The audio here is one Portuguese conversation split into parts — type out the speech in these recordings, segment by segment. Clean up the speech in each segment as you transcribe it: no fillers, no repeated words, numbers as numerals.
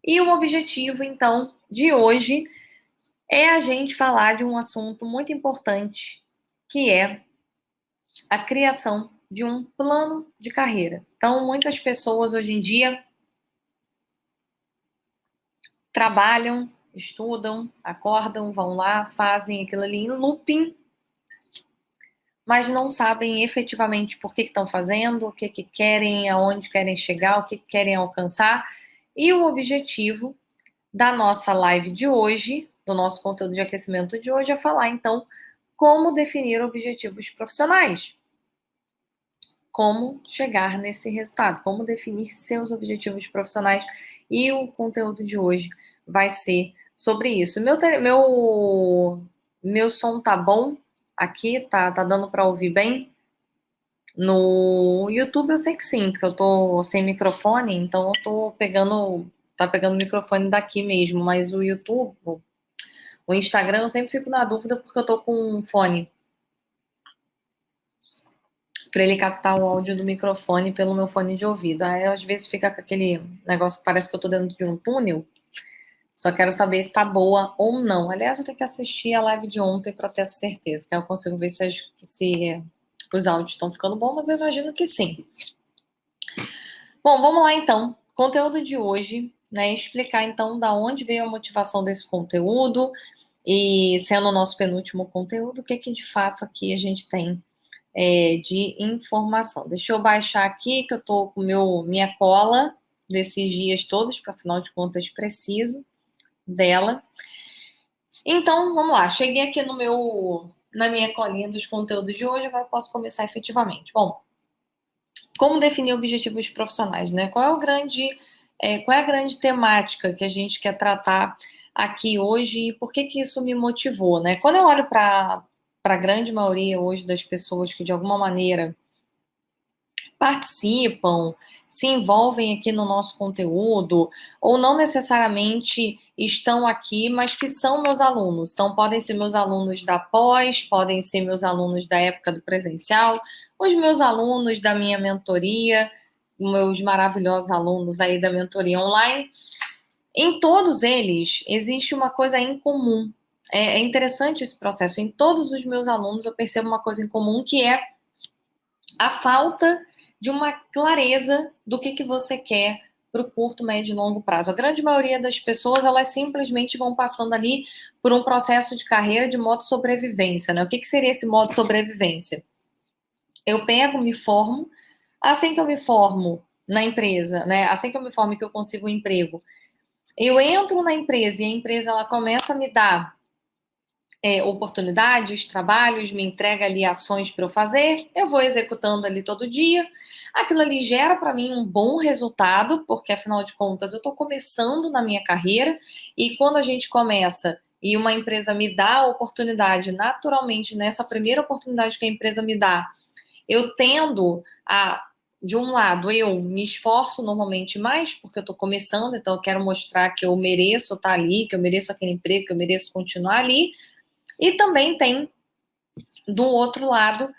E o objetivo, então, de hoje é a gente falar de um assunto muito importante, que é a criação de um plano de carreira. Então, muitas pessoas hoje em dia trabalham, estudam, acordam, vão lá, fazem aquilo ali em looping, mas não sabem efetivamente por que estão fazendo, o que querem, aonde querem chegar, o que querem alcançar. E o objetivo da nossa live de hoje, do nosso conteúdo de aquecimento de hoje, é falar, então, como definir objetivos profissionais. Como chegar nesse resultado, como definir seus objetivos profissionais. E o conteúdo de hoje vai ser sobre isso. Meu som tá bom aqui? Tá dando para ouvir bem? No YouTube eu sei que sim, porque eu tô sem microfone, então eu tô pegando, tá pegando o microfone daqui mesmo, mas o YouTube, o Instagram eu sempre fico na dúvida porque eu tô com um fone para ele captar o áudio do microfone pelo meu fone de ouvido. Aí às vezes fica com aquele negócio que parece que eu tô dentro de um túnel. Só quero saber se tá boa ou não. Aliás, eu tenho que assistir a live de ontem para ter essa certeza, que aí eu consigo ver se os áudios estão ficando bons, mas eu imagino que sim. Bom, vamos lá então. Conteúdo de hoje, né? Explicar então da onde veio a motivação desse conteúdo e sendo o nosso penúltimo conteúdo, o que de fato aqui a gente tem de informação. Deixa eu baixar aqui, que eu tô com minha cola desses dias todos, para afinal de contas preciso dela. Então, vamos lá. Cheguei aqui na minha colinha dos conteúdos de hoje, agora eu posso começar efetivamente. Bom, como definir objetivos profissionais, né? Qual é a grande temática que a gente quer tratar aqui hoje e por que isso me motivou, né? Quando eu olho para a grande maioria hoje das pessoas que de alguma maneira participam, se envolvem aqui no nosso conteúdo, ou não necessariamente estão aqui, mas que são meus alunos. Então, podem ser meus alunos da pós, podem ser meus alunos da época do presencial, os meus alunos da minha mentoria, meus maravilhosos alunos aí da mentoria online. Em todos eles, existe uma coisa em comum. É interessante esse processo. Em todos os meus alunos, eu percebo uma coisa em comum, que é a falta de uma clareza do que você quer para o curto, médio e longo prazo. A grande maioria das pessoas, elas simplesmente vão passando ali por um processo de carreira de modo sobrevivência, né? O que seria esse modo sobrevivência? Eu pego, me formo, assim que eu me formo na empresa, né? Assim que eu me formo e que eu consigo um emprego, eu entro na empresa e a empresa ela começa a me dar oportunidades, trabalhos, me entrega ali ações para eu fazer, eu vou executando ali todo dia. Aquilo ali gera para mim um bom resultado, porque afinal de contas eu estou começando na minha carreira e quando a gente começa e uma empresa me dá a oportunidade, naturalmente, nessa primeira oportunidade que a empresa me dá, eu tendo a, de um lado, eu me esforço normalmente mais, porque eu estou começando, então eu quero mostrar que eu mereço estar ali, que eu mereço aquele emprego, que eu mereço continuar ali. E também tem, do outro lado,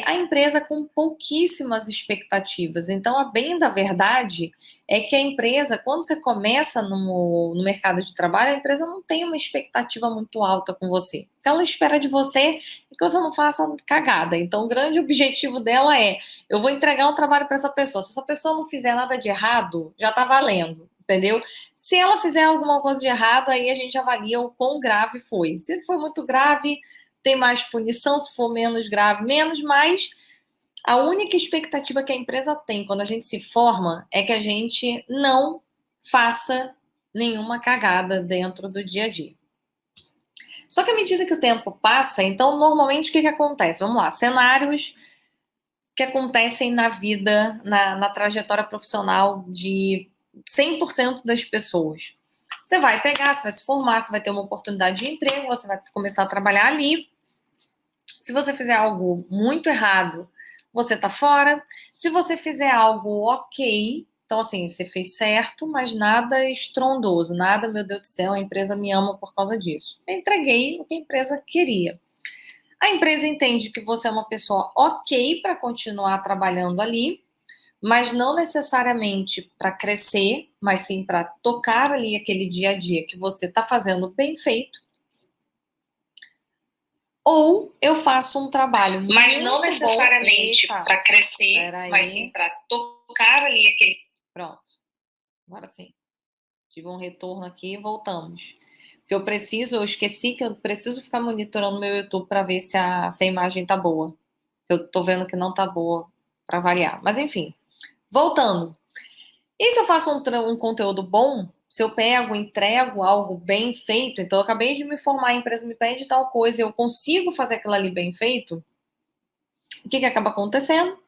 a empresa com pouquíssimas expectativas. Então, a bem da verdade é que a empresa, quando você começa no mercado de trabalho, a empresa não tem uma expectativa muito alta com você. O que ela espera de você é que você não faça cagada. Então, o grande objetivo dela é: eu vou entregar um trabalho para essa pessoa. Se essa pessoa não fizer nada de errado, já está valendo. Entendeu? Se ela fizer alguma coisa de errado, aí a gente avalia o quão grave foi. Se for muito grave, tem mais punição, se for menos grave, menos, mas a única expectativa que a empresa tem quando a gente se forma é que a gente não faça nenhuma cagada dentro do dia a dia. Só que à medida que o tempo passa, então, normalmente, o que acontece? Vamos lá, cenários que acontecem na vida, na trajetória profissional de 100% das pessoas. Você vai pegar, você vai se formar, você vai ter uma oportunidade de emprego, você vai começar a trabalhar ali. Se você fizer algo muito errado, você tá fora. Se você fizer algo ok, então assim, você fez certo, mas nada estrondoso, nada, meu Deus do céu, a empresa me ama por causa disso. Eu entreguei o que a empresa queria. A empresa entende que você é uma pessoa ok para continuar trabalhando ali, mas não necessariamente para crescer, mas sim para tocar ali aquele dia a dia que você está fazendo bem feito. Ou eu faço um trabalho muito Mas não necessariamente para crescer, mas sim para tocar ali aquele... Pronto. Agora sim. Tive um retorno aqui e voltamos. Porque eu esqueci que eu preciso ficar monitorando meu YouTube para ver se a imagem tá boa. Eu tô vendo que não tá boa para variar. Mas enfim, voltando. E se eu faço um conteúdo bom, se eu pego, entrego algo bem feito, então eu acabei de me formar, a empresa me pede tal coisa, e eu consigo fazer aquilo ali bem feito, o que acaba acontecendo?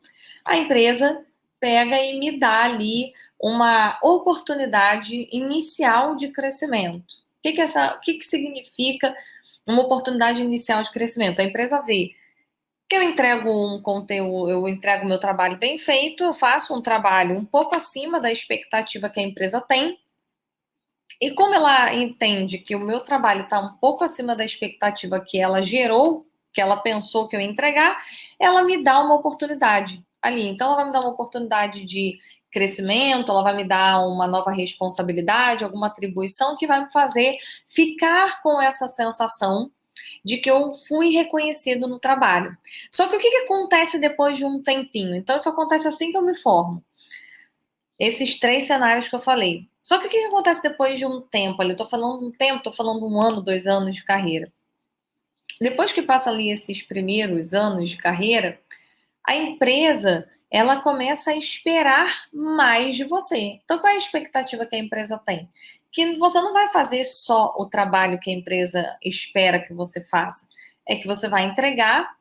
A empresa pega e me dá ali uma oportunidade inicial de crescimento. O que significa uma oportunidade inicial de crescimento? A empresa vê que eu entrego um conteúdo, eu entrego meu trabalho bem feito, eu faço um trabalho um pouco acima da expectativa que a empresa tem, e como ela entende que o meu trabalho está um pouco acima da expectativa que ela gerou, que ela pensou que eu ia entregar, ela me dá uma oportunidade ali. Então, ela vai me dar uma oportunidade de crescimento, ela vai me dar uma nova responsabilidade, alguma atribuição que vai me fazer ficar com essa sensação de que eu fui reconhecido no trabalho. Só que o que acontece depois de um tempinho? Então, isso acontece assim que eu me formo. Esses três cenários que eu falei. Só que o que acontece depois de um tempo ali? Tô falando um tempo, tô falando 1 ano, 2 anos de carreira. Depois que passa ali esses primeiros anos de carreira, a empresa ela começa a esperar mais de você. Então, qual é a expectativa que a empresa tem? Que você não vai fazer só o trabalho que a empresa espera que você faça, é que você vai entregar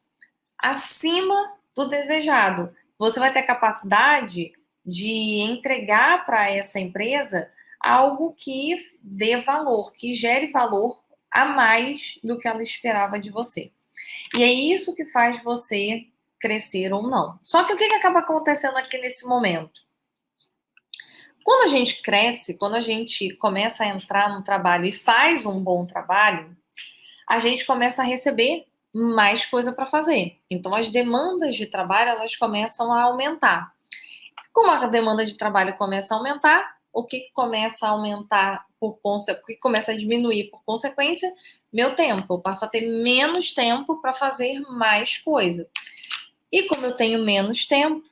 acima do desejado. Você vai ter capacidade de entregar para essa empresa algo que dê valor, que gere valor a mais do que ela esperava de você. E é isso que faz você crescer ou não. Só que o que acaba acontecendo aqui nesse momento? Quando a gente cresce, quando a gente começa a entrar no trabalho e faz um bom trabalho, a gente começa a receber mais coisa para fazer. Então, as demandas de trabalho, elas começam a aumentar. Como a demanda de trabalho começa a aumentar, o que começa a aumentar o que começa a diminuir por consequência? Meu tempo. Eu passo a ter menos tempo para fazer mais coisa. E como eu tenho menos tempo,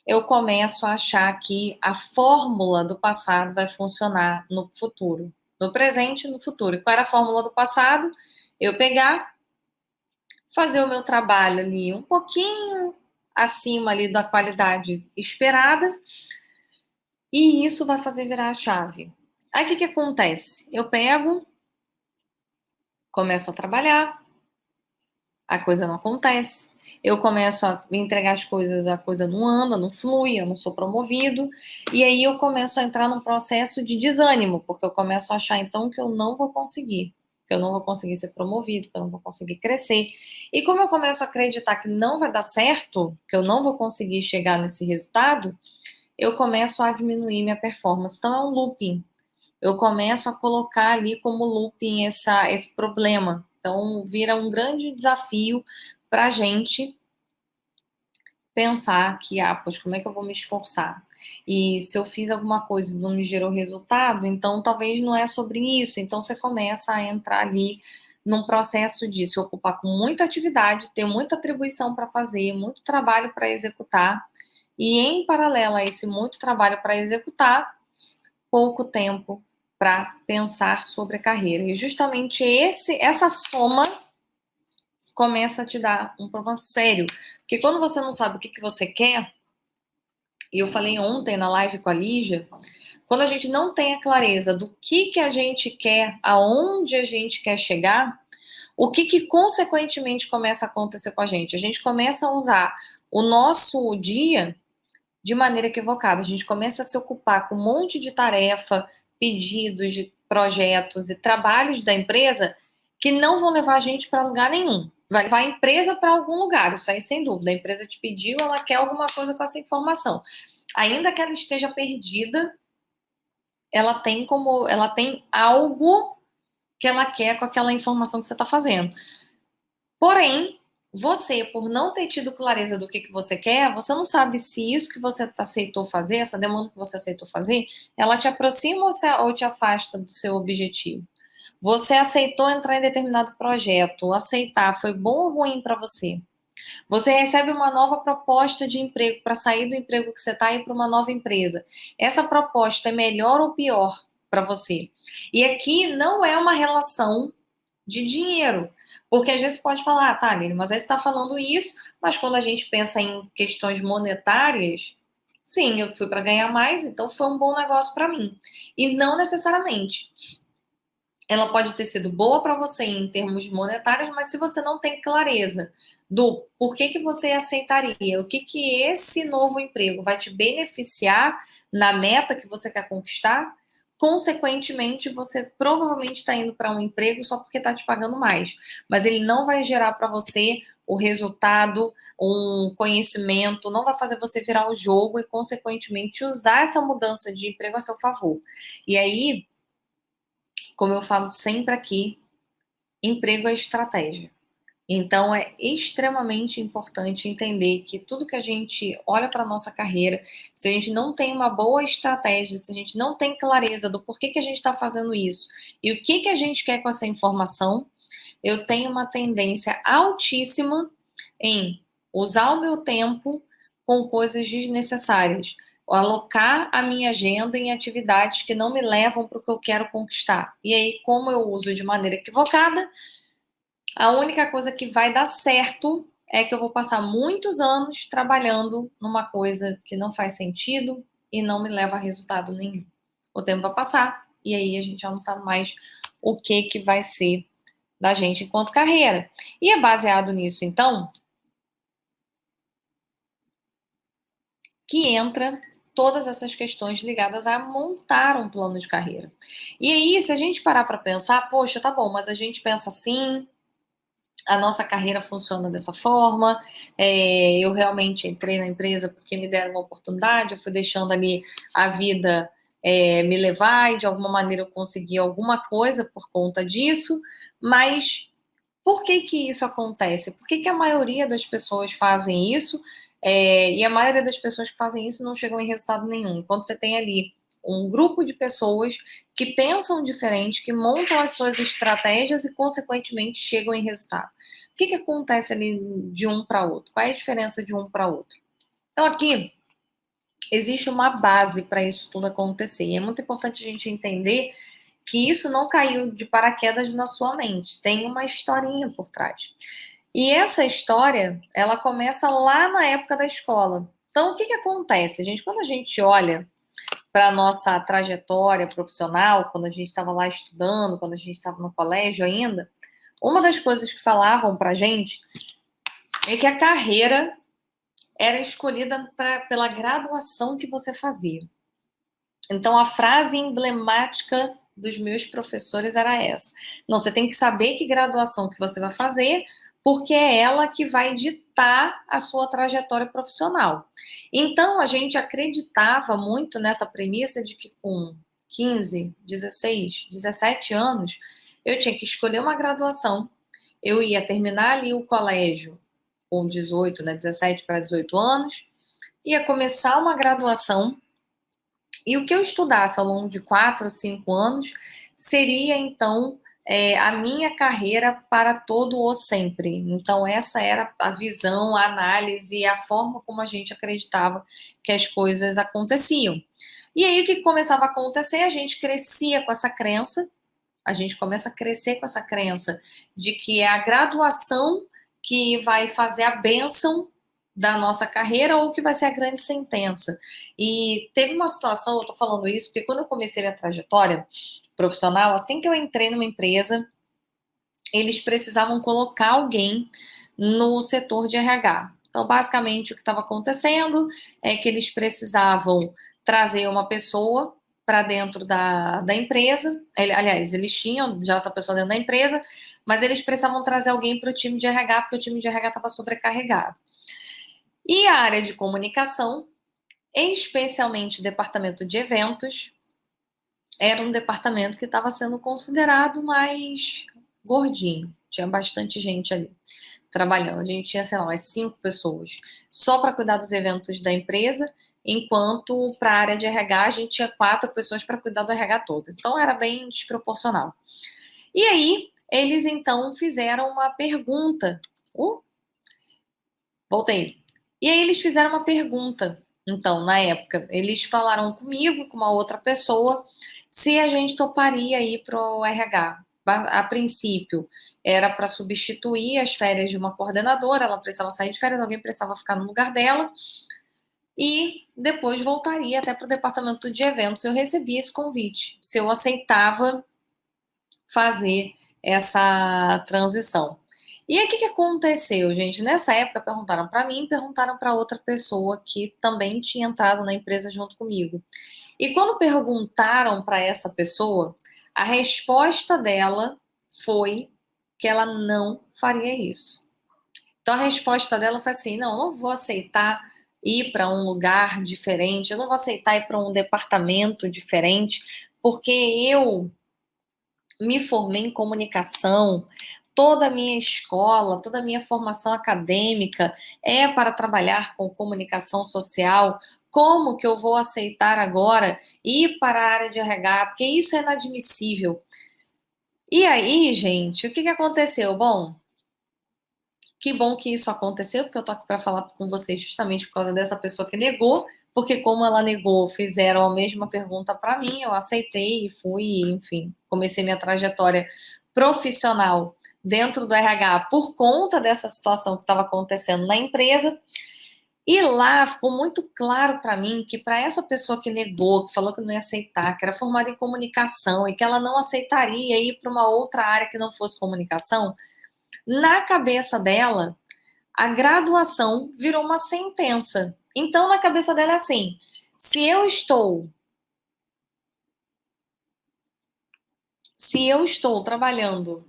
eu começo a achar que a fórmula do passado vai funcionar no futuro. No presente e no futuro. E qual era a fórmula do passado? Eu pegar, fazer o meu trabalho ali um pouquinho acima ali da qualidade esperada, e isso vai fazer virar a chave. Aí o que acontece? Eu pego, começo a trabalhar, a coisa não acontece. Eu começo a entregar as coisas, a coisa não anda, não flui, eu não sou promovido. E aí eu começo a entrar num processo de desânimo, porque eu começo a achar então que eu não vou conseguir, que eu não vou conseguir ser promovido, que eu não vou conseguir crescer. E como eu começo a acreditar que não vai dar certo, que eu não vou conseguir chegar nesse resultado, eu começo a diminuir minha performance. Então é um looping. Eu começo a colocar ali como looping esse problema. Então, vira um grande desafio para a gente pensar que, pois como é que eu vou me esforçar? E se eu fiz alguma coisa e não me gerou resultado, então talvez não é sobre isso. Então, você começa a entrar ali num processo de se ocupar com muita atividade, ter muita atribuição para fazer, muito trabalho para executar, e em paralelo a esse muito trabalho para executar, pouco tempo para pensar sobre a carreira. E justamente essa soma começa a te dar um problema sério. Porque quando você não sabe o que você quer, e eu falei ontem na live com a Lígia, quando a gente não tem a clareza do que a gente quer, aonde a gente quer chegar, o que consequentemente começa a acontecer com a gente? A gente começa a usar o nosso dia de maneira equivocada. A gente começa a se ocupar com um monte de tarefa, pedidos de projetos e trabalhos da empresa que não vão levar a gente para lugar nenhum. Vai levar a empresa para algum lugar, isso aí sem dúvida. A empresa te pediu, ela quer alguma coisa com essa informação. Ainda que ela esteja perdida, ela tem algo que ela quer com aquela informação que você está fazendo. Porém, você, por não ter tido clareza do que você quer, você não sabe se isso que você aceitou fazer, essa demanda que você aceitou fazer, ela te aproxima ou te afasta do seu objetivo. Você aceitou entrar em determinado projeto, aceitar, foi bom ou ruim para você? Você recebe uma nova proposta de emprego para sair do emprego que você está e ir para uma nova empresa. Essa proposta é melhor ou pior para você? E aqui não é uma relação de dinheiro. Porque às vezes pode falar, tá, Aline, mas aí você está falando isso, mas quando a gente pensa em questões monetárias, sim, eu fui para ganhar mais, então foi um bom negócio para mim. E não necessariamente. Ela pode ter sido boa para você em termos monetários, mas se você não tem clareza do porquê que você aceitaria, o que que esse novo emprego vai te beneficiar na meta que você quer conquistar, consequentemente você provavelmente está indo para um emprego só porque está te pagando mais, mas ele não vai gerar para você o resultado, um conhecimento, não vai fazer você virar o jogo e consequentemente usar essa mudança de emprego a seu favor. E aí, como eu falo sempre aqui, emprego é estratégia. Então, é extremamente importante entender que tudo que a gente olha para a nossa carreira, se a gente não tem uma boa estratégia, se a gente não tem clareza do porquê que a gente está fazendo isso e o que a gente quer com essa informação, eu tenho uma tendência altíssima em usar o meu tempo com coisas desnecessárias, alocar a minha agenda em atividades que não me levam para o que eu quero conquistar. E aí, como eu uso de maneira equivocada, a única coisa que vai dar certo é que eu vou passar muitos anos trabalhando numa coisa que não faz sentido e não me leva a resultado nenhum. O tempo vai passar e aí a gente já não sabe mais o que vai ser da gente enquanto carreira. E é baseado nisso, então, que entra todas essas questões ligadas a montar um plano de carreira. E aí, se a gente parar para pensar, poxa, tá bom, mas a gente pensa assim, a nossa carreira funciona dessa forma, eu realmente entrei na empresa porque me deram uma oportunidade, eu fui deixando ali a vida me levar e de alguma maneira eu consegui alguma coisa por conta disso, mas por que que isso acontece? Por que que a maioria das pessoas fazem isso e a maioria das pessoas que fazem isso não chegam em resultado nenhum? Quando você tem ali um grupo de pessoas que pensam diferente, que montam as suas estratégias e, consequentemente, chegam em resultado. O que que acontece ali de um para outro? Qual é a diferença de um para outro? Então, aqui existe uma base para isso tudo acontecer. E é muito importante a gente entender que isso não caiu de paraquedas na sua mente. Tem uma historinha por trás. E essa história, ela começa lá na época da escola. Então, o que que acontece, gente? Quando a gente olha para a nossa trajetória profissional, quando a gente estava lá estudando, quando a gente estava no colégio ainda, uma das coisas que falavam para a gente é que a carreira era escolhida pela graduação que você fazia. Então, a frase emblemática dos meus professores era essa. Não, você tem que saber que graduação que você vai fazer, porque é ela que vai ditar a sua trajetória profissional. Então, a gente acreditava muito nessa premissa de que com 15, 16, 17 anos, eu tinha que escolher uma graduação, eu ia terminar ali o colégio com 18, né, 17 para 18 anos, ia começar uma graduação e o que eu estudasse ao longo de 4 ou 5 anos seria, então, a minha carreira para todo o sempre. Então, essa era a visão, a análise e a forma como a gente acreditava que as coisas aconteciam. E aí, o que começava a acontecer? A gente crescia com essa crença, a gente começa a crescer com essa crença de que é a graduação que vai fazer a bênção da nossa carreira ou que vai ser a grande sentença. E teve uma situação, eu tô falando isso, porque quando eu comecei minha trajetória profissional, assim que eu entrei numa empresa, eles precisavam colocar alguém no setor de RH. Então, basicamente, o que estava acontecendo é que eles precisavam trazer uma pessoa para dentro da empresa. Aliás, eles tinham já essa pessoa dentro da empresa, mas eles precisavam trazer alguém para o time de RH, porque o time de RH estava sobrecarregado. E a área de comunicação, especialmente o departamento de eventos, era um departamento que estava sendo considerado mais gordinho. Tinha bastante gente ali. trabalhando. A gente tinha, sei lá, umas 5 pessoas só para cuidar dos eventos da empresa, enquanto para a área de RH a gente tinha 4 pessoas para cuidar do RH todo. Então era bem desproporcional. E aí eles então fizeram uma pergunta. Voltei. E aí eles fizeram uma pergunta. Então, na época, eles falaram comigo, com uma outra pessoa, se a gente toparia ir para o RH. A princípio, era para substituir as férias de uma coordenadora, ela precisava sair de férias, alguém precisava ficar no lugar dela, e depois voltaria até para o departamento de eventos. Eu recebi esse convite, se eu aceitava fazer essa transição. E aí, o que aconteceu, gente? Nessa época, perguntaram para mim, perguntaram para outra pessoa que também tinha entrado na empresa junto comigo. E quando perguntaram para essa pessoa, a resposta dela foi que ela não faria isso. Então, a resposta dela foi assim: não vou aceitar ir para um lugar diferente, eu não vou aceitar ir para um departamento diferente, porque eu me formei em comunicação, toda a minha escola, toda a minha formação acadêmica é para trabalhar com comunicação social. Como que eu vou aceitar agora ir para a área de RH? Porque isso é inadmissível. E aí, gente, o que aconteceu? Bom, que bom que isso aconteceu, porque eu tô aqui para falar com vocês justamente por causa dessa pessoa que negou, porque como ela negou, fizeram a mesma pergunta para mim, eu aceitei e fui, enfim, comecei minha trajetória profissional dentro do RH por conta dessa situação que estava acontecendo na empresa. E lá ficou muito claro para mim que para essa pessoa que negou, que falou que não ia aceitar, que era formada em comunicação e que ela não aceitaria ir para uma outra área que não fosse comunicação, na cabeça dela, a graduação virou uma sentença. Então, na cabeça dela é assim: se eu estou trabalhando,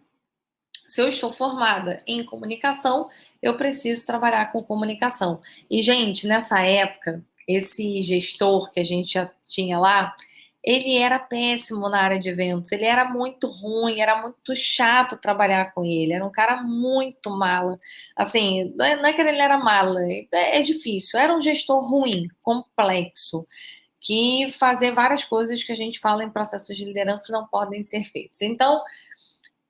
se eu estou formada em comunicação, eu preciso trabalhar com comunicação. E, gente, nessa época, esse gestor que a gente já tinha lá, ele era péssimo na área de eventos, ele era muito ruim, era muito chato trabalhar com ele, era um cara muito mala. Assim, não é que ele era mala, é difícil, era um gestor ruim, complexo, que fazia várias coisas que a gente fala em processos de liderança que não podem ser feitos. Então,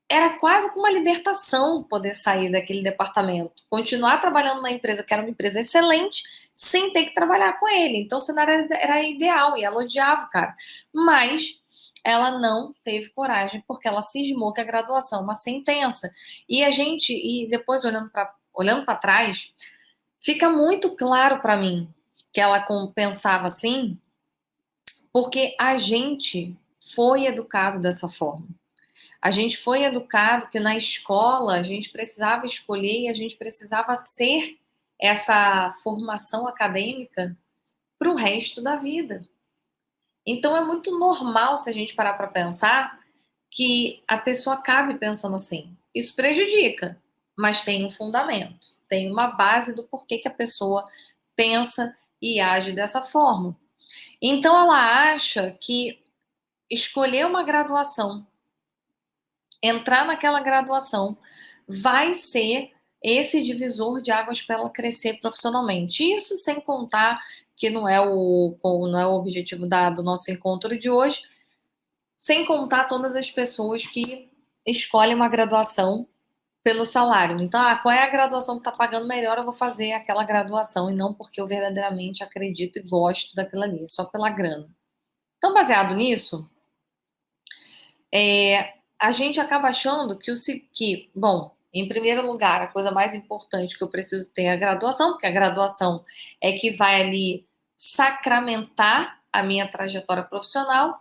era quase como uma libertação poder sair daquele departamento, continuar trabalhando na empresa, que era uma empresa excelente, sem ter que trabalhar com ele. Então, o cenário era ideal e ela odiava o cara. Mas ela não teve coragem, porque ela cismou que a graduação é uma sentença. E depois, olhando para trás, fica muito claro para mim que ela pensava assim, porque a gente foi educado dessa forma. A gente foi educado que na escola a gente precisava escolher e a gente precisava ser essa formação acadêmica para o resto da vida. Então é muito normal, se a gente parar para pensar, que a pessoa acabe pensando assim. Isso prejudica, mas tem um fundamento, tem uma base do porquê que a pessoa pensa e age dessa forma. Então ela acha que escolher uma graduação, entrar naquela graduação, vai ser esse divisor de águas para ela crescer profissionalmente. Isso sem contar que não é o objetivo do nosso encontro de hoje, sem contar todas as pessoas que escolhem uma graduação pelo salário. Então, qual é a graduação que está pagando melhor? Eu vou fazer aquela graduação e não porque eu verdadeiramente acredito e gosto daquilo ali, só pela grana. Então, baseado nisso, a gente acaba achando bom, em primeiro lugar, a coisa mais importante que eu preciso ter é a graduação, porque a graduação é que vai ali sacramentar a minha trajetória profissional.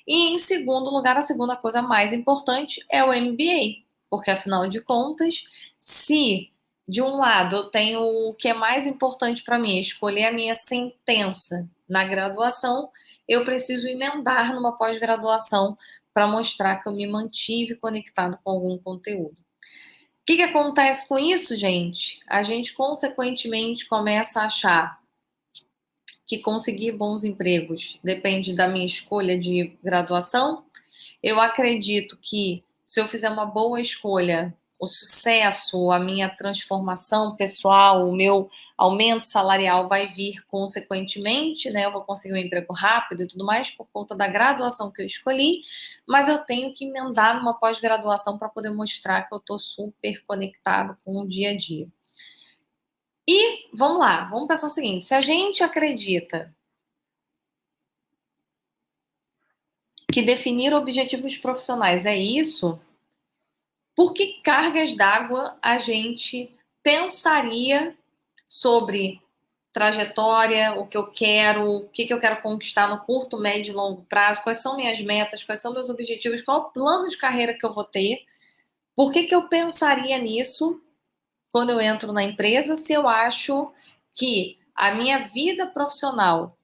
E em segundo lugar, a segunda coisa mais importante é o MBA, porque afinal de contas, se de um lado eu tenho o que é mais importante para mim, escolher a minha sentença na graduação, eu preciso emendar numa pós-graduação para mostrar que eu me mantive conectado com algum conteúdo. O que acontece com isso, gente? A gente, consequentemente, começa a achar que conseguir bons empregos depende da minha escolha de graduação. Eu acredito que se eu fizer uma boa escolha o sucesso, a minha transformação pessoal, o meu aumento salarial vai vir consequentemente, né? Eu vou conseguir um emprego rápido e tudo mais por conta da graduação que eu escolhi, mas eu tenho que emendar numa pós-graduação para poder mostrar que eu estou super conectado com o dia a dia. E vamos lá, vamos pensar o seguinte: se a gente acredita que definir objetivos profissionais é isso, por que cargas d'água a gente pensaria sobre trajetória, o que eu quero, o que eu quero conquistar no curto, médio e longo prazo, quais são minhas metas, quais são meus objetivos, qual é o plano de carreira que eu vou ter? Por que eu pensaria nisso quando eu entro na empresa se eu acho que a minha vida profissional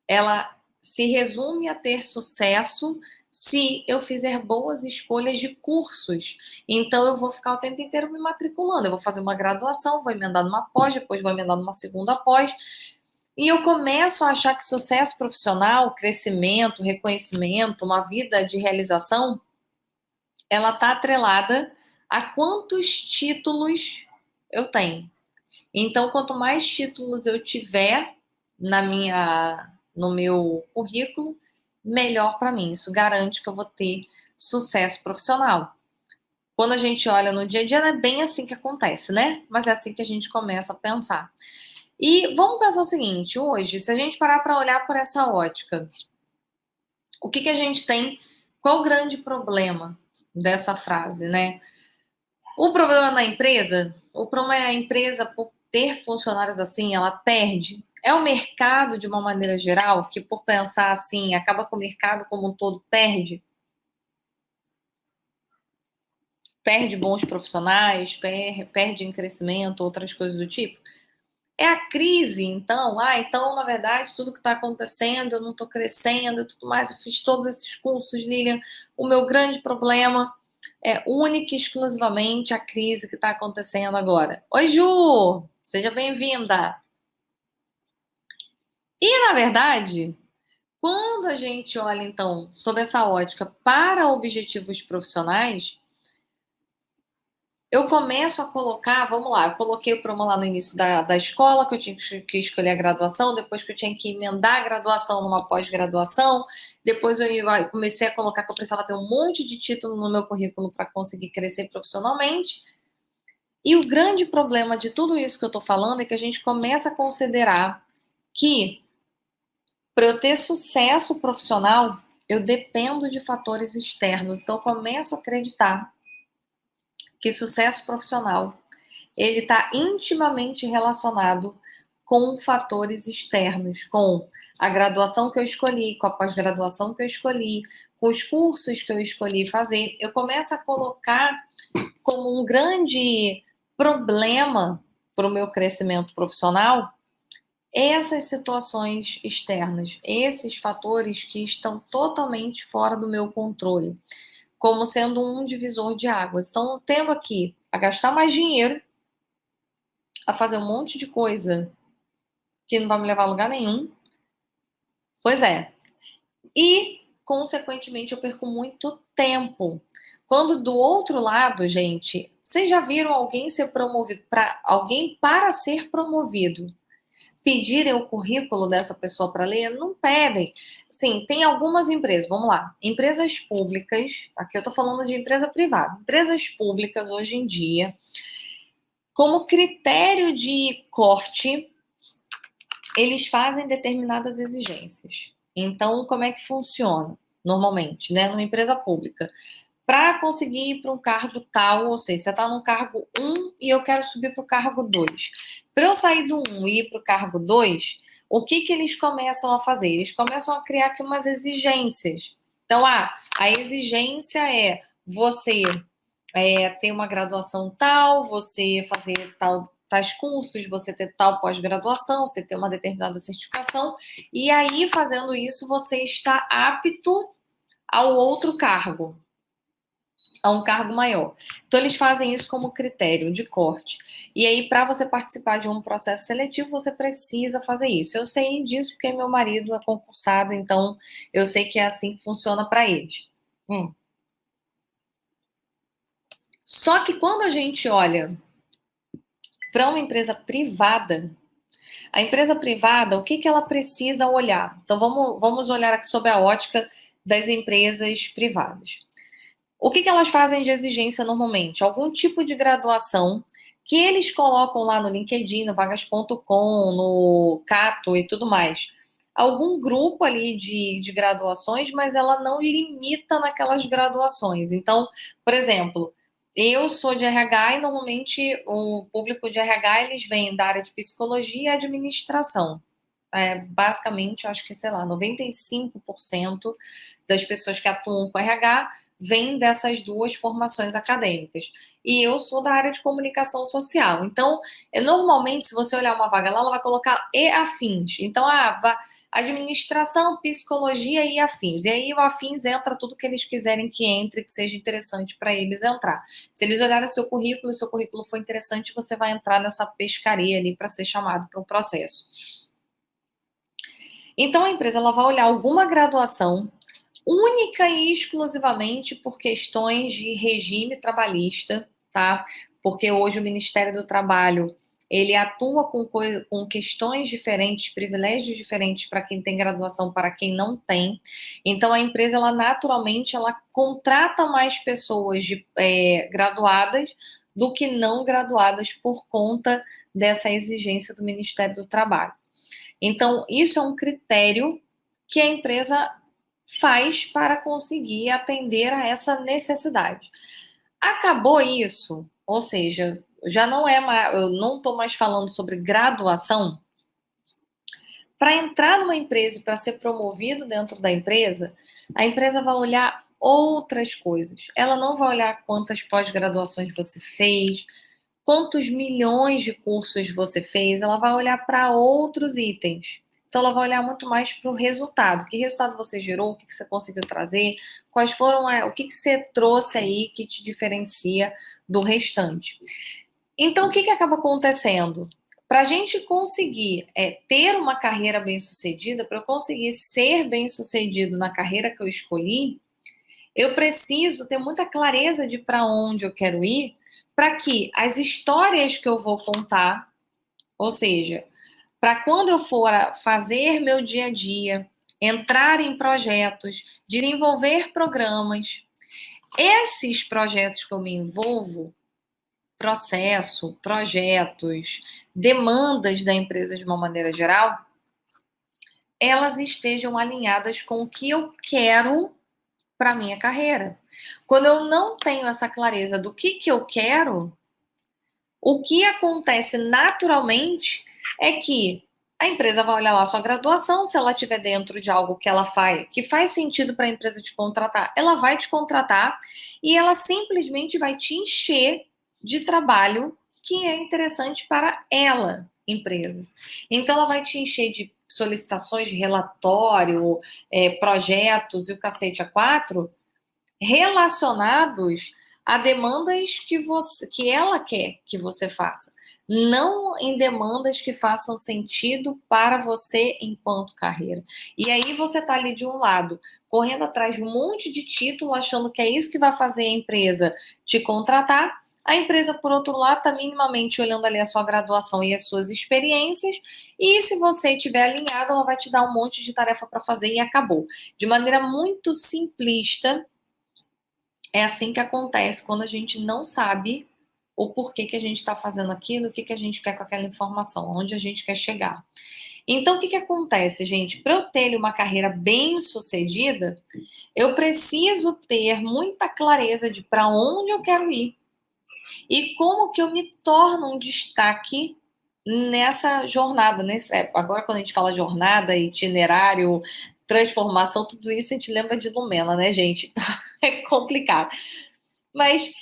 ela se resume a ter sucesso se eu fizer boas escolhas de cursos? Então, eu vou ficar o tempo inteiro me matriculando. Eu vou fazer uma graduação, vou emendar numa pós, depois vou emendar numa segunda pós. E eu começo a achar que sucesso profissional, crescimento, reconhecimento, uma vida de realização, ela está atrelada a quantos títulos eu tenho. Então, quanto mais títulos eu tiver no meu currículo, melhor para mim. Isso garante que eu vou ter sucesso profissional. Quando a gente olha no dia a dia, não é bem assim que acontece, né? Mas é assim que a gente começa a pensar. E vamos pensar o seguinte: hoje, se a gente parar para olhar por essa ótica, o que a gente tem? Qual o grande problema dessa frase, né? O problema na empresa, o problema é a empresa, por ter funcionários assim, ela perde. É o mercado, de uma maneira geral, que por pensar assim, acaba com o mercado como um todo perde. Perde bons profissionais, perde em crescimento, outras coisas do tipo. É a crise, então. Então, na verdade, tudo que está acontecendo, eu não estou crescendo e tudo mais. Eu fiz todos esses cursos, Lilian. O meu grande problema é única e exclusivamente a crise que está acontecendo agora. Oi, Ju! Seja bem-vinda! E, na verdade, quando a gente olha, então, sob essa ótica para objetivos profissionais, eu começo a colocar, vamos lá, eu coloquei o promo lá no início da escola, que eu tinha que escolher a graduação, depois que eu tinha que emendar a graduação numa pós-graduação, depois eu comecei a colocar que eu precisava ter um monte de título no meu currículo para conseguir crescer profissionalmente. E o grande problema de tudo isso que eu estou falando é que a gente começa a considerar que para eu ter sucesso profissional, eu dependo de fatores externos. Então, eu começo a acreditar que sucesso profissional ele está intimamente relacionado com fatores externos, com a graduação que eu escolhi, com a pós-graduação que eu escolhi, com os cursos que eu escolhi fazer. Eu começo a colocar como um grande problema para o meu crescimento profissional essas situações externas, esses fatores que estão totalmente fora do meu controle, como sendo um divisor de águas. Então, tendo aqui a gastar mais dinheiro, a fazer um monte de coisa que não vai me levar a lugar nenhum. Pois é. E, consequentemente, eu perco muito tempo. Quando do outro lado, gente, vocês já viram alguém ser promovido para ser promovido? Pedirem o currículo dessa pessoa para ler? Não pedem. Sim, tem algumas empresas, vamos lá, empresas públicas, aqui eu estou falando de empresa privada, empresas públicas hoje em dia, como critério de corte, eles fazem determinadas exigências. Então, como é que funciona normalmente, né, numa empresa pública? Para conseguir ir para um cargo tal, ou seja, você está no cargo 1 e eu quero subir para o cargo 2. Para eu sair do 1 e ir para o cargo 2, o que eles começam a fazer? Eles começam a criar aqui umas exigências. Então, a exigência é você ter uma graduação tal, você fazer tais cursos, você ter tal pós-graduação, você ter uma determinada certificação, e aí, fazendo isso, você está apto ao outro cargo, a um cargo maior. Então, eles fazem isso como critério de corte. E aí, para você participar de um processo seletivo, você precisa fazer isso. Eu sei disso porque meu marido é concursado, então eu sei que é assim que funciona para eles. Só que quando a gente olha para uma empresa privada, a empresa privada, o que ela precisa olhar? Então, vamos olhar aqui sob a ótica das empresas privadas. O que elas fazem de exigência normalmente? Algum tipo de graduação que eles colocam lá no LinkedIn, no vagas.com, no Cato e tudo mais. Algum grupo ali de graduações, mas ela não limita naquelas graduações. Então, por exemplo, eu sou de RH e normalmente o público de RH eles vêm da área de psicologia e administração. Basicamente, eu acho que, sei lá, 95% das pessoas que atuam com RH vêm dessas duas formações acadêmicas. E eu sou da área de comunicação social. Então, normalmente, se você olhar uma vaga lá, ela vai colocar e afins. Então, administração, psicologia e afins. E aí, o afins entra tudo que eles quiserem que entre, que seja interessante para eles entrar. Se eles olharem seu currículo e seu currículo for interessante, você vai entrar nessa pescaria ali para ser chamado para um processo. Então, a empresa ela vai olhar alguma graduação única e exclusivamente por questões de regime trabalhista, tá? Porque hoje o Ministério do Trabalho ele atua com questões diferentes, privilégios diferentes para quem tem graduação, para quem não tem. Então, a empresa, ela naturalmente, ela contrata mais pessoas graduadas do que não graduadas por conta dessa exigência do Ministério do Trabalho. Então, isso é um critério que a empresa faz para conseguir atender a essa necessidade. Acabou isso, ou seja, já não é mais, eu não estou mais falando sobre graduação. Para entrar numa empresa e para ser promovido dentro da empresa, a empresa vai olhar outras coisas. Ela não vai olhar quantas pós-graduações você fez, quantos milhões de cursos você fez, ela vai olhar para outros itens. Então, ela vai olhar muito mais para o resultado. Que resultado você gerou, o que você conseguiu trazer, quais foram, o que você trouxe aí que te diferencia do restante. Então, o que acaba acontecendo? Para a gente conseguir ter uma carreira bem-sucedida, para eu conseguir ser bem-sucedido na carreira que eu escolhi, eu preciso ter muita clareza de para onde eu quero ir, para que as histórias que eu vou contar, ou seja, para quando eu for fazer meu dia a dia, entrar em projetos, desenvolver programas, esses projetos que eu me envolvo, processo, projetos, demandas da empresa de uma maneira geral, elas estejam alinhadas com o que eu quero para a minha carreira. Quando eu não tenho essa clareza do que eu quero, o que acontece naturalmente é que a empresa vai olhar lá a sua graduação, se ela estiver dentro de algo que ela faz, que faz sentido para a empresa te contratar, ela vai te contratar e ela simplesmente vai te encher de trabalho que é interessante para ela, empresa. Então, ela vai te encher de solicitações de relatório, projetos e o cacete a quatro, relacionados a demandas que ela quer que você faça, não em demandas que façam sentido para você enquanto carreira. E aí você está ali de um lado, correndo atrás de um monte de título, achando que é isso que vai fazer a empresa te contratar. A empresa, por outro lado, está minimamente olhando ali a sua graduação e as suas experiências, e se você estiver alinhado, ela vai te dar um monte de tarefa para fazer e acabou. De maneira muito simplista, é assim que acontece quando a gente não sabe o porquê que a gente está fazendo aquilo, o que a gente quer com aquela informação, onde a gente quer chegar. Então, o que acontece, gente? Para eu ter uma carreira bem sucedida, eu preciso ter muita clareza de para onde eu quero ir e como que eu me torno um destaque nessa jornada. Agora, quando a gente fala jornada, itinerário, transformação, tudo isso a gente lembra de Lumena, né, gente? É complicado. Mas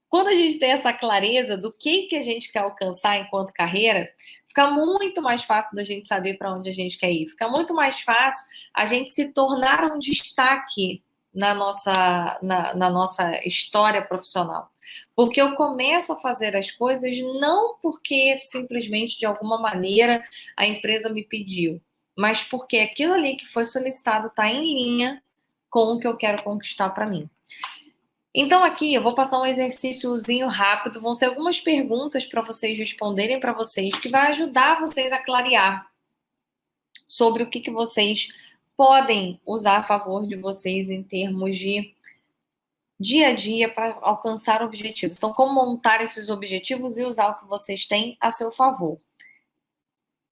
quando a gente tem essa clareza do que a gente quer alcançar enquanto carreira, fica muito mais fácil da gente saber para onde a gente quer ir. Fica muito mais fácil a gente se tornar um destaque na nossa história profissional. Porque eu começo a fazer as coisas não porque simplesmente de alguma maneira a empresa me pediu, mas porque aquilo ali que foi solicitado está em linha com o que eu quero conquistar para mim. Então aqui eu vou passar um exercíciozinho rápido, vão ser algumas perguntas para vocês responderem para vocês, que vai ajudar vocês a clarear sobre o que vocês podem usar a favor de vocês em termos de dia a dia para alcançar objetivos. Então, como montar esses objetivos e usar o que vocês têm a seu favor.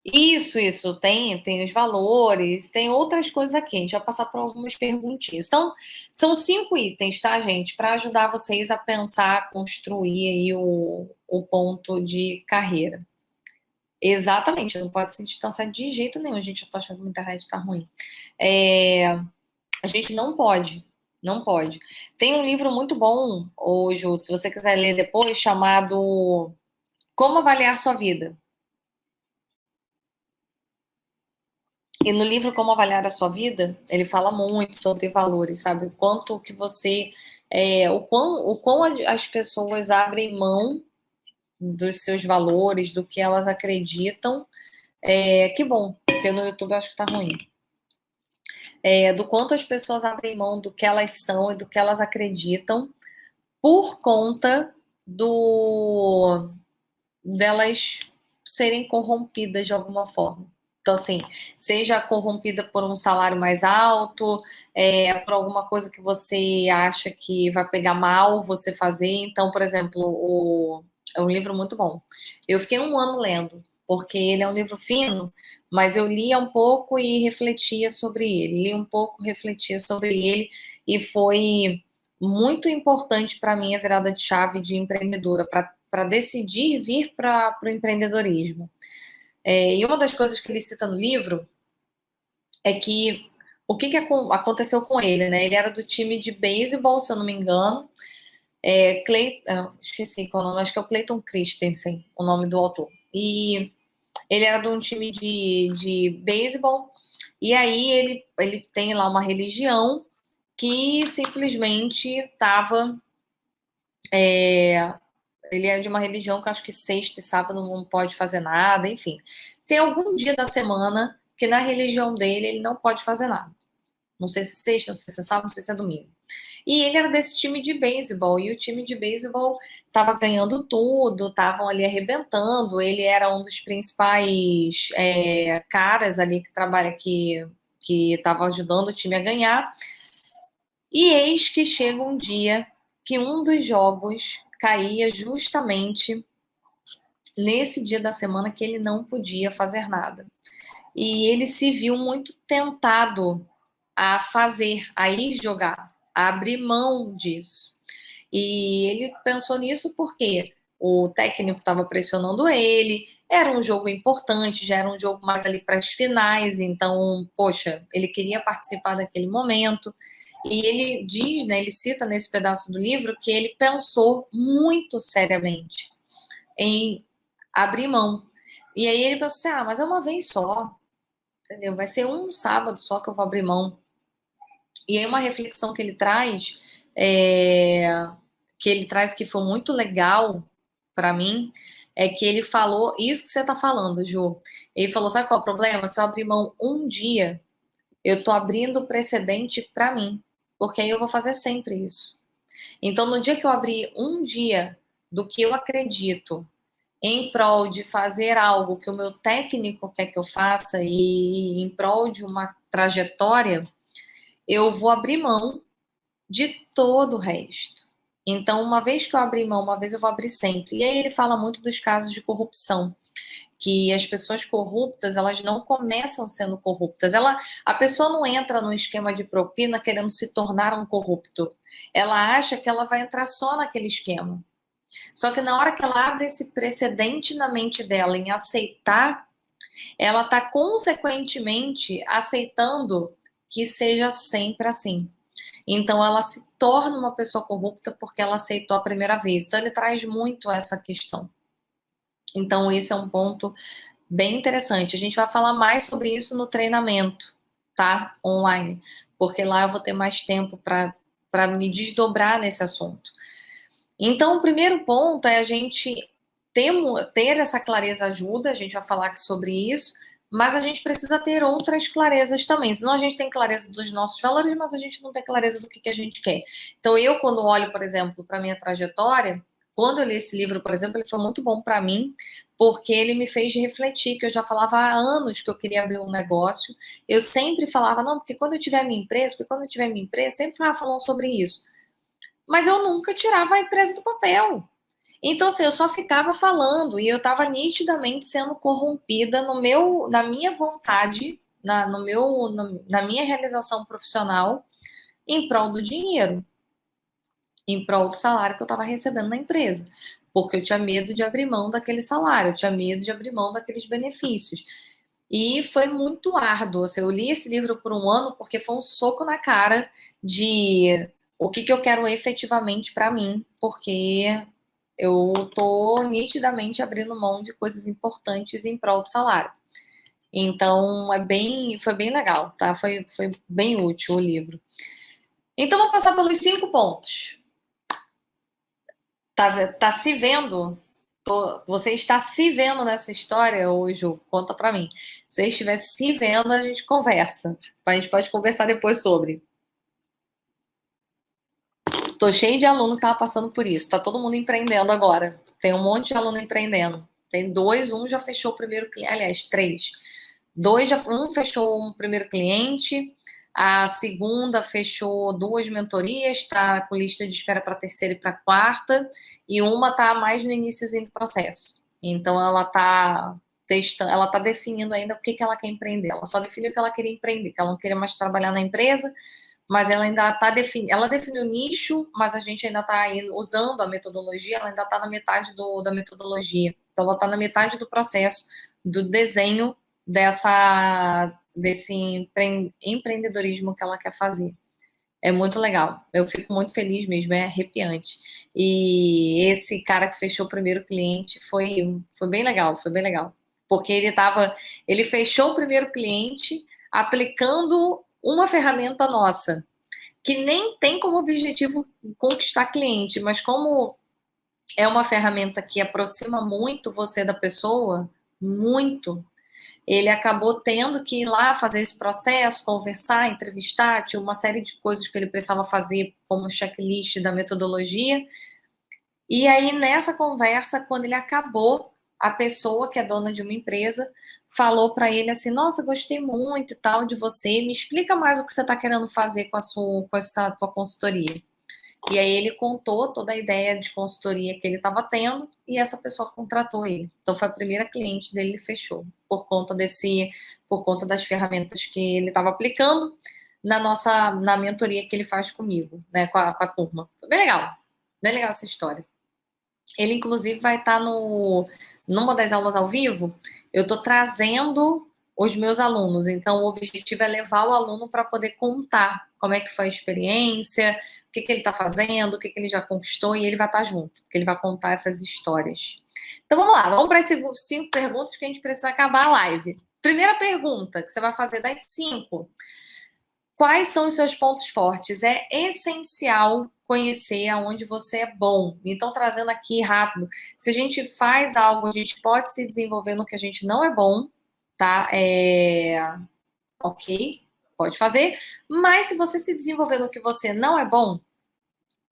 Isso, tem os valores, tem outras coisas aqui. A gente vai passar por algumas perguntinhas. Então, são 5 itens, tá, gente? Para ajudar vocês a pensar, construir aí o ponto de carreira. Exatamente, não pode se distanciar de jeito nenhum. Gente, eu tô achando que a internet tá ruim. A gente não pode, não pode. Tem um livro muito bom, hoje, se você quiser ler depois, chamado Como Avaliar Sua Vida. E no livro Como Avaliar a Sua Vida, ele fala muito sobre valores, sabe? O quanto que você... o quão as pessoas abrem mão dos seus valores, do que elas acreditam. Que bom, porque no YouTube eu acho que tá ruim. Do quanto as pessoas abrem mão do que elas são e do que elas acreditam por conta delas serem corrompidas de alguma forma. Então, assim, seja corrompida por um salário mais alto, por alguma coisa que você acha que vai pegar mal você fazer. Então, por exemplo, é um livro muito bom. Eu fiquei 1 ano lendo, porque ele é um livro fino, mas eu lia um pouco e refletia sobre ele. Lia um pouco, refletia sobre ele, e foi muito importante para mim a virada de chave de empreendedora, para decidir vir para o empreendedorismo. E uma das coisas que ele cita no livro é que o que aconteceu com ele, né? Ele era do time de beisebol, se eu não me engano. Esqueci qual é o nome, acho que é o Clayton Christensen, o nome do autor. E ele era de um time de beisebol, e aí ele tem lá uma religião que simplesmente estava... ele é de uma religião que acho que sexta e sábado não pode fazer nada, enfim. Tem algum dia da semana que na religião dele ele não pode fazer nada. Não sei se é sexta, não sei se é sábado, não sei se é domingo. E ele era desse time de beisebol, e o time de beisebol estava ganhando tudo, estavam ali arrebentando, ele era um dos principais caras ali que trabalha que estava ajudando o time a ganhar. E eis que chega um dia que um dos jogos caía justamente nesse dia da semana que ele não podia fazer nada. E ele se viu muito tentado a ir jogar, a abrir mão disso. E ele pensou nisso porque o técnico estava pressionando ele, era um jogo importante, já era um jogo mais ali para as finais, então, poxa, ele queria participar daquele momento. E ele diz, né, ele cita nesse pedaço do livro que ele pensou muito seriamente em abrir mão. E aí ele pensou assim, mas é uma vez só, entendeu? Vai ser um sábado só que eu vou abrir mão. E aí uma reflexão que ele traz, que foi muito legal para mim, é que ele falou isso que você está falando, Ju. Ele falou, sabe qual é o problema? Se eu abrir mão um dia, eu tô abrindo precedente para mim, porque aí eu vou fazer sempre isso. Então, no dia que eu abrir um dia do que eu acredito em prol de fazer algo que o meu técnico quer que eu faça e em prol de uma trajetória, eu vou abrir mão de todo o resto. Então, uma vez que eu abrir mão, uma vez eu vou abrir sempre. E aí ele fala muito dos casos de corrupção, que as pessoas corruptas, elas não começam sendo corruptas. A pessoa não entra no esquema de propina querendo se tornar um corrupto. Ela acha que ela vai entrar só naquele esquema. Só que na hora que ela abre esse precedente na mente dela em aceitar, ela está consequentemente aceitando que seja sempre assim. Então ela se torna uma pessoa corrupta porque ela aceitou a primeira vez. Então ele traz muito essa questão. Então esse é um ponto bem interessante. A gente vai falar mais sobre isso no treinamento, tá? Online. Porque lá eu vou ter mais tempo para me desdobrar nesse assunto. Então, o primeiro ponto é a gente ter essa clareza ajuda, a gente vai falar aqui sobre isso, Mas a gente precisa ter outras clarezas também. Senão a gente tem clareza dos nossos valores, mas a gente não tem clareza do que a gente quer. Então, eu, quando olho, por exemplo, para a minha trajetória, quando eu li esse livro, por exemplo, ele foi muito bom para mim, porque ele me fez refletir, que eu já falava há anos que eu queria abrir um negócio. Eu sempre falava, não, porque quando eu tiver minha empresa, sempre ficava falando sobre isso. Mas eu nunca tirava a empresa do papel. Então, assim, eu só ficava falando e eu estava nitidamente sendo corrompida na minha vontade, na minha realização profissional, em prol do dinheiro, em prol do salário que eu estava recebendo na empresa. Porque eu tinha medo de abrir mão daquele salário, eu tinha medo de abrir mão daqueles benefícios. E foi muito árduo. Assim, eu li esse livro por um ano porque foi um soco na cara de o que eu quero efetivamente para mim, porque eu tô nitidamente abrindo mão de coisas importantes em prol do salário. Então, foi bem legal, tá? Foi bem útil o livro. Então, vou passar pelos 5 pontos. Tá se vendo? Você está se vendo nessa história hoje? Conta pra mim. Se você estiver se vendo, a gente conversa. A gente pode conversar depois sobre. Tô cheio de aluno que tava passando por isso. Tá todo mundo empreendendo agora. Tem um monte de aluno empreendendo. Tem 2, um já fechou o primeiro cliente. Aliás, 3. Um fechou um primeiro cliente, a segunda fechou 2 mentorias, está com lista de espera para a terceira e para a quarta, e uma está mais no iníciozinho do processo. Então ela está testando, ela está definindo ainda o que ela quer empreender. Ela só definiu que ela queria empreender, que ela não queria mais trabalhar na empresa, mas ela ainda está definindo. Ela definiu o nicho, mas a gente ainda está usando a metodologia, ela ainda está na metade da metodologia. Então ela está na metade do processo do desenho desse empreendedorismo que ela quer fazer. É muito legal. Eu fico muito feliz mesmo, é arrepiante. E esse cara que fechou o primeiro cliente foi bem legal, foi bem legal. Porque ele fechou o primeiro cliente aplicando uma ferramenta nossa, que nem tem como objetivo conquistar cliente, mas como é uma ferramenta que aproxima muito você da pessoa, muito, ele acabou tendo que ir lá fazer esse processo, conversar, entrevistar, tinha uma série de coisas que ele precisava fazer como checklist da metodologia. E aí, nessa conversa, quando ele acabou, a pessoa que é dona de uma empresa falou para ele assim: Nossa, gostei muito e tal de você, me explica mais o que você está querendo fazer com essa tua consultoria. E aí ele contou toda a ideia de consultoria que ele estava tendo e essa pessoa contratou ele. Então foi a primeira cliente dele, ele fechou por conta das ferramentas que ele estava aplicando na mentoria que ele faz comigo, né, com a turma. Foi bem legal essa história. Ele inclusive vai estar numa das aulas ao vivo. Eu estou trazendo os meus alunos. Então, o objetivo é levar o aluno para poder contar como é que foi a experiência, o que ele está fazendo, o que ele já conquistou, e ele vai estar junto, porque ele vai contar essas histórias. Então, vamos lá, vamos para as 5 perguntas que a gente precisa acabar a live. Primeira pergunta que você vai fazer das 5. Quais são os seus pontos fortes? É essencial conhecer aonde você é bom. Então, trazendo aqui rápido, se a gente faz algo, a gente pode se desenvolver no que a gente não é bom, tá? Ok, pode fazer. Mas se você se desenvolver no que você não é bom,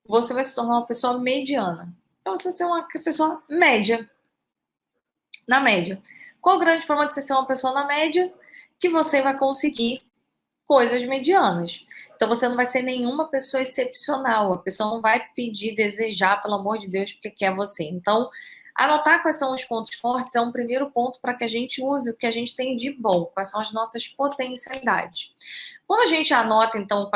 você vai se tornar uma pessoa mediana. Então, você vai ser uma pessoa média. Na média. Qual o grande problema de você ser uma pessoa na média? Que você vai conseguir coisas medianas. Então você não vai ser nenhuma pessoa excepcional. A pessoa não vai pedir, desejar, pelo amor de Deus, porque quer você. Então, anotar quais são os pontos fortes é um primeiro ponto para que a gente use o que a gente tem de bom, quais são as nossas potencialidades. Quando a gente anota, então,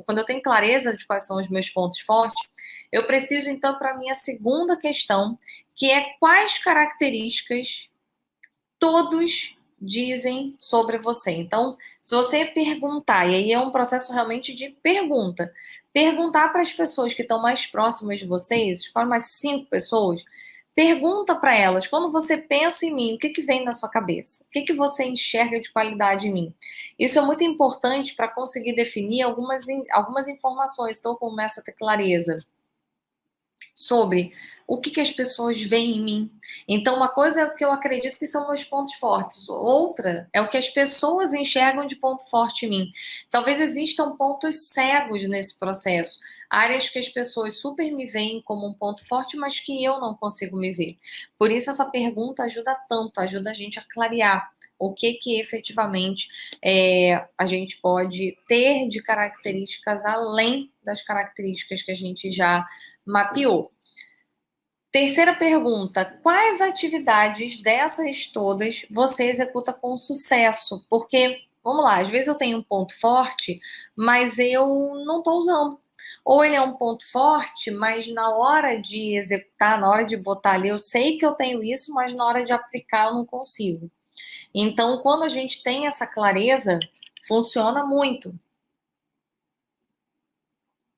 quando eu tenho clareza de quais são os meus pontos fortes, eu preciso, então, para a minha segunda questão, que é quais características todos dizem sobre você. Então, se você perguntar, e aí é um processo realmente de perguntar para as pessoas que estão mais próximas de vocês, escolhe mais 5 pessoas, pergunta para elas, quando você pensa em mim, o que vem na sua cabeça? O que você enxerga de qualidade em mim? Isso é muito importante para conseguir definir algumas informações, então começa a ter clareza sobre o que as pessoas veem em mim. Então, uma coisa é o que eu acredito que são meus pontos fortes, outra é o que as pessoas enxergam de ponto forte em mim. Talvez existam pontos cegos nesse processo, áreas que as pessoas super me veem como um ponto forte, mas que eu não consigo me ver. Por isso, essa pergunta ajuda tanto, ajuda a gente a clarear o que efetivamente a gente pode ter de características além das características que a gente já mapeou. Terceira pergunta: quais atividades dessas todas você executa com sucesso? Porque, vamos lá, às vezes eu tenho um ponto forte, mas eu não estou usando. Ou ele é um ponto forte, mas na hora de executar, na hora de botar ali, eu sei que eu tenho isso, mas na hora de aplicar eu não consigo. Então, quando a gente tem essa clareza, funciona muito.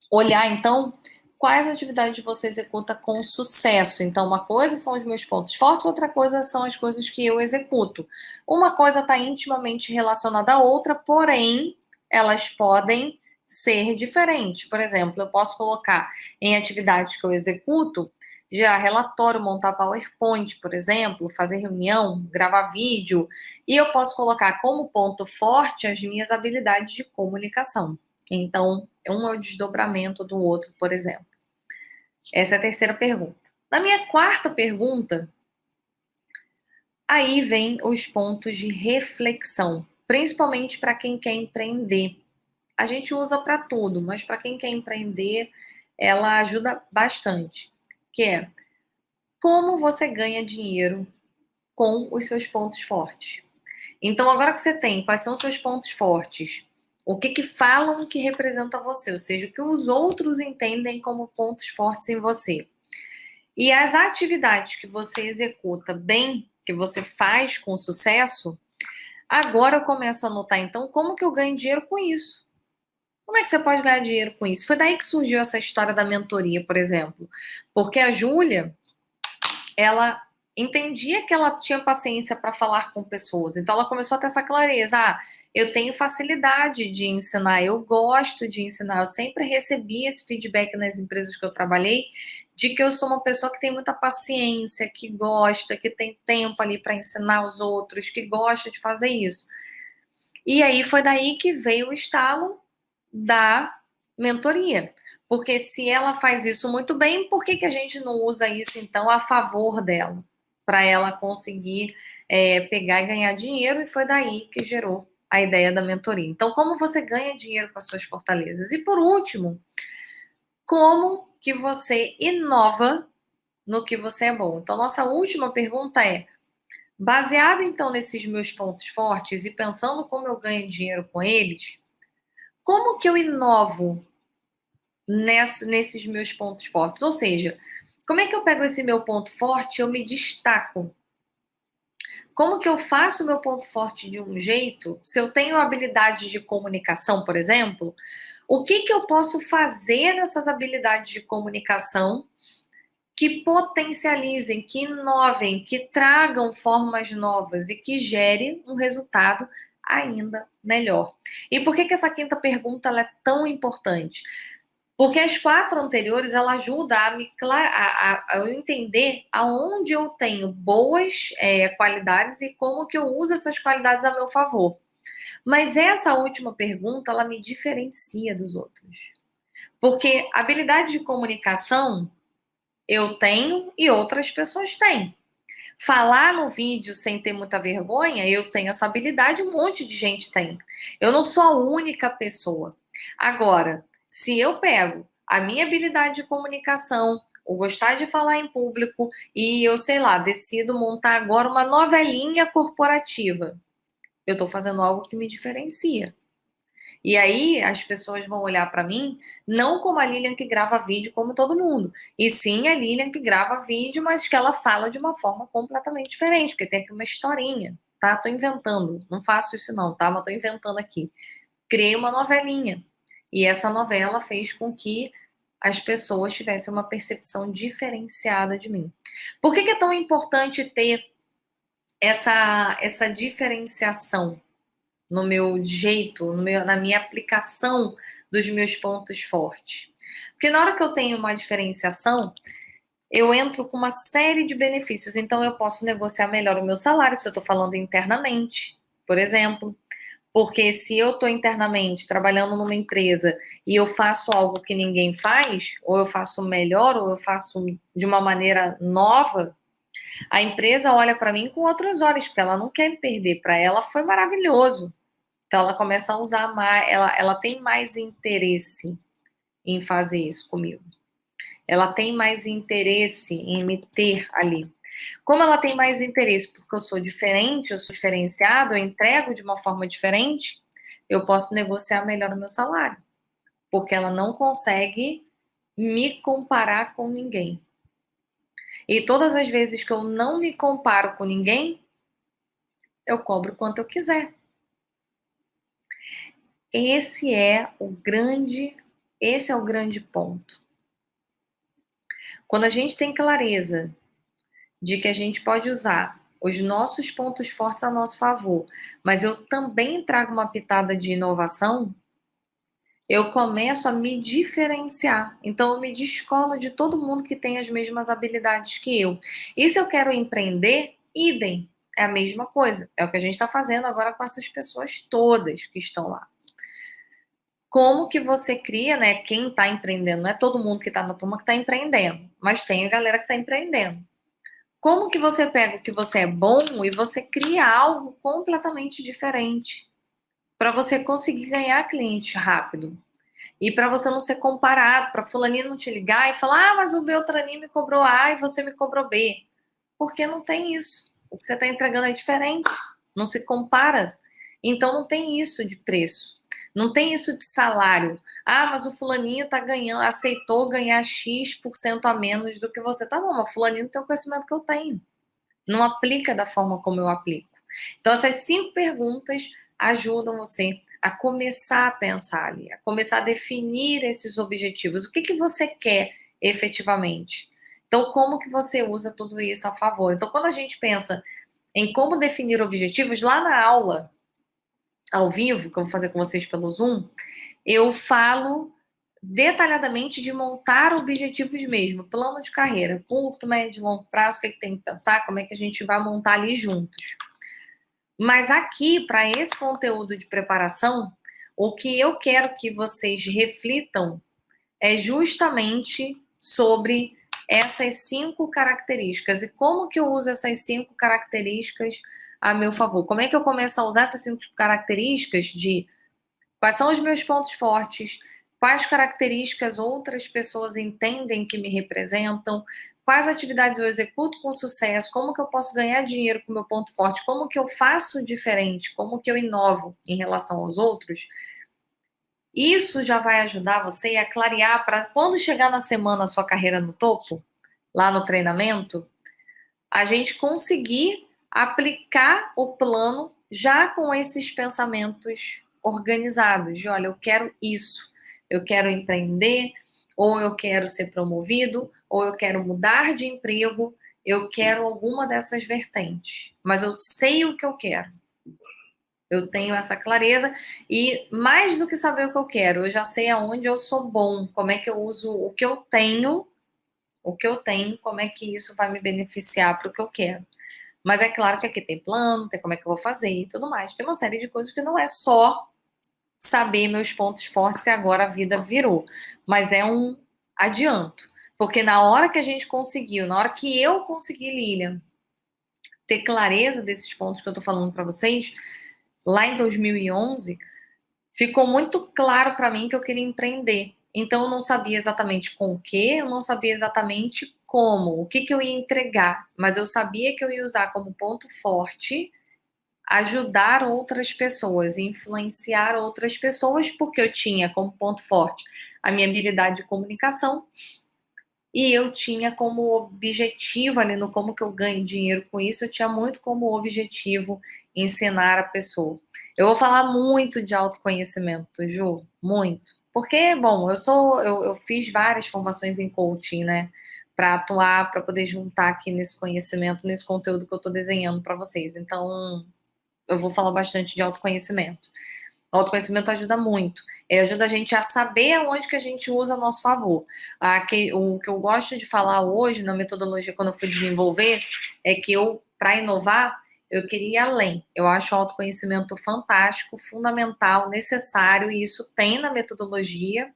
Olhar, então, quais atividades você executa com sucesso. Então, uma coisa são os meus pontos fortes, outra coisa são as coisas que eu executo. Uma coisa está intimamente relacionada à outra, porém, elas podem ser diferentes. Por exemplo, eu posso colocar em atividades que eu executo, gerar relatório, montar PowerPoint, por exemplo, fazer reunião, gravar vídeo, e eu posso colocar como ponto forte as minhas habilidades de comunicação. Então, um é o desdobramento do outro, por exemplo. Essa é a terceira pergunta. Na minha quarta pergunta, aí vem os pontos de reflexão, principalmente para quem quer empreender. A gente usa para tudo, mas para quem quer empreender, ela ajuda bastante. Que é como você ganha dinheiro com os seus pontos fortes. Então, agora que você tem, quais são os seus pontos fortes? O que falam que representa você? Ou seja, o que os outros entendem como pontos fortes em você. E as atividades que você executa bem, que você faz com sucesso, agora eu começo a notar, então, como que eu ganho dinheiro com isso? Como é que você pode ganhar dinheiro com isso? Foi daí que surgiu essa história da mentoria, por exemplo. Porque a Júlia, ela entendia que ela tinha paciência para falar com pessoas. Então ela começou a ter essa clareza. Eu tenho facilidade de ensinar, eu gosto de ensinar. Eu sempre recebi esse feedback nas empresas que eu trabalhei, de que eu sou uma pessoa que tem muita paciência, que gosta, que tem tempo ali para ensinar os outros, que gosta de fazer isso. E aí foi daí que veio o estalo da mentoria. Porque se ela faz isso muito bem, por que a gente não usa isso, então, a favor dela? Para ela conseguir pegar e ganhar dinheiro, e foi daí que gerou a ideia da mentoria. Então, como você ganha dinheiro com as suas fortalezas? E por último, como que você inova no que você é bom? Então, nossa última pergunta é: baseado então nesses meus pontos fortes e pensando como eu ganho dinheiro com eles, como que eu inovo nesses meus pontos fortes? Ou seja, como é que eu pego esse meu ponto forte e eu me destaco? Como que eu faço o meu ponto forte de um jeito? Se eu tenho habilidade de comunicação, por exemplo, o que eu posso fazer nessas habilidades de comunicação que potencializem, que inovem, que tragam formas novas e que gerem um resultado ainda melhor? E por que essa quinta pergunta ela é tão importante? Porque as 4 anteriores, ela ajuda a eu entender aonde eu tenho boas qualidades e como que eu uso essas qualidades a meu favor. Mas essa última pergunta, ela me diferencia dos outros. Porque habilidade de comunicação eu tenho e outras pessoas têm. Falar no vídeo sem ter muita vergonha, eu tenho essa habilidade, um monte de gente tem. Eu não sou a única pessoa. Agora, se eu pego a minha habilidade de comunicação, o gostar de falar em público e eu, sei lá, decido montar agora uma novelinha corporativa, eu estou fazendo algo que me diferencia. E aí as pessoas vão olhar para mim não como a Lilian que grava vídeo como todo mundo, e sim a Lilian que grava vídeo, mas que ela fala de uma forma completamente diferente, porque tem aqui uma historinha, tá? Tô inventando, não faço isso não, tá? Mas tô inventando aqui. Criei uma novelinha, e essa novela fez com que as pessoas tivessem uma percepção diferenciada de mim. Por que é tão importante ter essa diferenciação no meu jeito, na minha aplicação dos meus pontos fortes? Porque na hora que eu tenho uma diferenciação, eu entro com uma série de benefícios. Então, eu posso negociar melhor o meu salário, se eu estou falando internamente, por exemplo. Porque se eu estou internamente trabalhando numa empresa e eu faço algo que ninguém faz, ou eu faço melhor, ou eu faço de uma maneira nova, a empresa olha para mim com outros olhos, porque ela não quer me perder. Para ela foi maravilhoso. Então ela começa a usar mais, ela tem mais interesse em fazer isso comigo. Ela tem mais interesse em me ter ali. Como ela tem mais interesse porque eu sou diferente, eu sou diferenciado, eu entrego de uma forma diferente, eu posso negociar melhor o meu salário. Porque ela não consegue me comparar com ninguém. E todas as vezes que eu não me comparo com ninguém, eu cobro quanto eu quiser. Esse é o grande ponto. Quando a gente tem clareza de que a gente pode usar os nossos pontos fortes a nosso favor, mas eu também trago uma pitada de inovação, eu começo a me diferenciar. Então, eu me descolo de todo mundo que tem as mesmas habilidades que eu. E se eu quero empreender, idem. É a mesma coisa. É o que a gente está fazendo agora com essas pessoas todas que estão lá. Como que você cria, né? Quem está empreendendo, não é todo mundo que está na turma que está empreendendo, mas tem a galera que está empreendendo. Como que você pega o que você é bom e você cria algo completamente diferente para você conseguir ganhar cliente rápido? E para você não ser comparado, para fulaninho não te ligar e falar, mas o Beltraninho me cobrou A e você me cobrou B. Porque não tem isso. O que você está entregando é diferente. Não se compara. Então não tem isso de preço. Não tem isso de salário. Ah, mas o fulaninho tá ganhando, aceitou ganhar X% a menos do que você. Tá bom, mas fulaninho não tem o conhecimento que eu tenho. Não aplica da forma como eu aplico. Então essas 5 perguntas ajudam você a começar a pensar ali, a começar a definir esses objetivos. O que, que você quer efetivamente? Então, como que você usa tudo isso a favor? Então, quando a gente pensa em como definir objetivos, lá na aula, ao vivo, que eu vou fazer com vocês pelo Zoom, eu falo detalhadamente de montar objetivos mesmo, plano de carreira, curto, médio, longo prazo, o que, é que tem que pensar, como é que a gente vai montar ali juntos. Mas aqui, para esse conteúdo de preparação, o que eu quero que vocês reflitam é justamente sobre essas 5 características e como que eu uso essas 5 características a meu favor. Como é que eu começo a usar essas 5 características de quais são os meus pontos fortes, quais características outras pessoas entendem que me representam, quais atividades eu executo com sucesso, como que eu posso ganhar dinheiro com o meu ponto forte, como que eu faço diferente, como que eu inovo em relação aos outros. Isso já vai ajudar você a clarear para quando chegar na semana a sua carreira no topo, lá no treinamento, a gente conseguir aplicar o plano já com esses pensamentos organizados, de olha, eu quero isso, eu quero empreender, ou eu quero ser promovido, ou eu quero mudar de emprego, eu quero alguma dessas vertentes, mas eu sei o que eu quero. Eu tenho essa clareza e mais do que saber o que eu quero, eu já sei aonde eu sou bom, como é que eu uso o que eu tenho, como é que isso vai me beneficiar para o que eu quero. Mas é claro que aqui tem plano, tem como é que eu vou fazer e tudo mais. Tem uma série de coisas que não é só saber meus pontos fortes e agora a vida virou. Mas é um adianto. Porque na hora que a gente conseguiu, na hora que eu consegui, Lilian, ter clareza desses pontos que eu tô falando para vocês, lá em 2011, ficou muito claro para mim que eu queria empreender. Então eu não sabia exatamente com o que, eu não sabia exatamente como, o que, que eu ia entregar, mas eu sabia que eu ia usar como ponto forte ajudar outras pessoas, influenciar outras pessoas, porque eu tinha como ponto forte a minha habilidade de comunicação e eu tinha como objetivo ali no como que eu ganho dinheiro com isso, eu tinha muito como objetivo ensinar a pessoa. Eu vou falar muito de autoconhecimento, Ju, muito. Porque, bom, eu fiz várias formações em coaching, né? Para atuar, para poder juntar aqui nesse conhecimento, nesse conteúdo que eu estou desenhando para vocês. Então, eu vou falar bastante de autoconhecimento. O autoconhecimento ajuda muito. Ele ajuda a gente a saber aonde que a gente usa a nosso favor. O que eu gosto de falar hoje na metodologia, quando eu fui desenvolver, é que para inovar, eu queria ir além. Eu acho o autoconhecimento fantástico, fundamental, necessário, e isso tem na metodologia.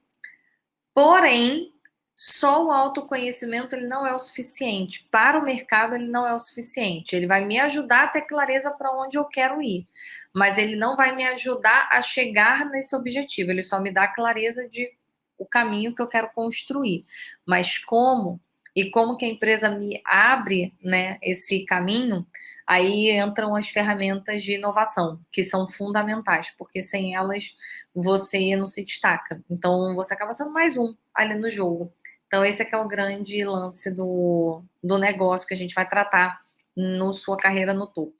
Porém, só o autoconhecimento ele não é o suficiente. Para o mercado, ele não é o suficiente. Ele vai me ajudar a ter clareza para onde eu quero ir, mas ele não vai me ajudar a chegar nesse objetivo. Ele só me dá clareza de o caminho que eu quero construir. Mas como e como que a empresa me abre, né, esse caminho, aí entram as ferramentas de inovação, que são fundamentais, porque sem elas você não se destaca. Então, você acaba sendo mais um ali no jogo. Então, esse é que é o grande lance do negócio que a gente vai tratar no Sua Carreira no Topo.